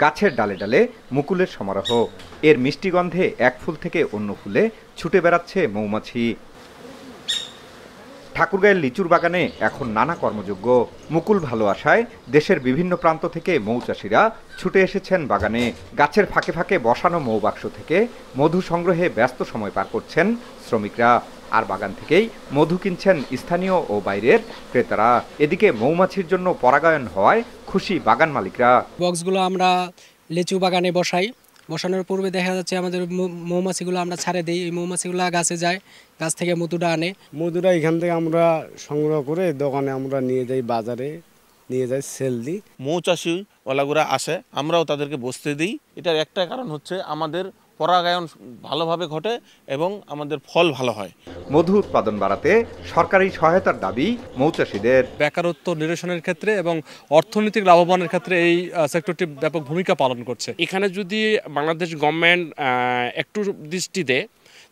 গাছের ডালে ডালে মুকুলের সমারোহ। এর মিষ্টি গন্ধে এক ফুল থেকে অন্য ফুলে ছুটে বেড়াচ্ছে মৌমাছি। ঠাকুরগাঁয়ের লিচুর বাগানে এখন নানা কর্মযোগ্য। মুকুল ভালো আসায় দেশের বিভিন্ন প্রান্ত থেকে মৌচাষিরা ছুটে এসেছেন বাগানে। গাছের ফাঁকে ফাঁকে বসানো মৌবাক্স থেকে মধু সংগ্রহে ব্যস্ত সময় পার করছেন শ্রমিকরা। আর বাগান থেকেই মধু কিনছেন স্থানীয় ও বাইরের ক্রেতারা। এদিকে মৌমাছির জন্য পরাগায়ন হওয়ায় খুশি বাগান মালিকরা। বক্সগুলো আমরা লিচু বাগানে বসানোর পূর্বে দেখা যাচ্ছে আমাদের মৌমাছিগুলো আমরা ছাড়ে দিই। এই মৌমাছিগুলো গাছে যায়, গাছ থেকে মধুটা আনে। মধুটা এখান থেকে আমরা সংগ্রহ করে দোকানে আমরা নিয়ে যাই, বাজারে নিয়ে যাই, সেল দিই। মৌচাষি ওলাগুরা আসে, আমরাও তাদেরকে বসতে দিই। এটার একটা কারণ হচ্ছে আমাদের পরাগায়ন ভালোভাবে ঘটে এবং আমাদের ফল ভালো হয়। মধু উৎপাদন বাড়াতে সরকারি সহায়তার দাবি মৌচাষীদের। বেকারত্ব নিরসনের ক্ষেত্রে এবং অর্থনৈতিক লাভবানের ক্ষেত্রে এই সেক্টরটি ব্যাপক ভূমিকা পালন করছে। এখানে যদি বাংলাদেশ গভর্নমেন্ট একটু দৃষ্টি দেয়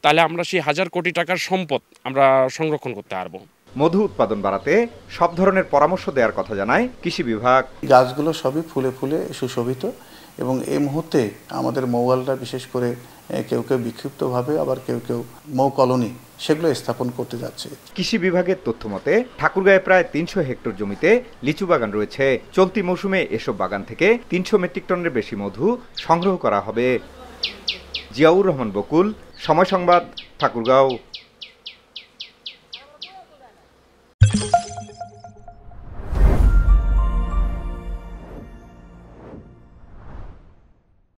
তাহলে আমরা সেই 1000 কোটি টাকার সম্পদ আমরা সংরক্ষণ করতে পারবো। মধু উৎপাদন বাড়াতে সব ধরনের পরামর্শ দেওয়ার কথা জানায় কৃষি বিভাগ। গাছগুলো সবই ফুলে ফুলে সুশোভিত এবং এই মুহূর্তে আমাদের মৌয়ালরা বিশেষ করে কেউ কেউ বিক্ষিপ্তভাবে, আবার কেউ কেউ মৌ কলোনি সেগুলো স্থাপন করতে যাচ্ছে। কৃষি বিভাগের তথ্য মতে ঠাকুরগাঁয়ে প্রায় 300 হেক্টর জমিতে লিচু বাগান রয়েছে। চলতি মৌসুমে এসব বাগান থেকে 300 মেট্রিক টনের বেশি মধু সংগ্রহ করা হবে। জিয়াউর রহমান বকুল, সময় সংবাদ, ঠাকুরগাঁও।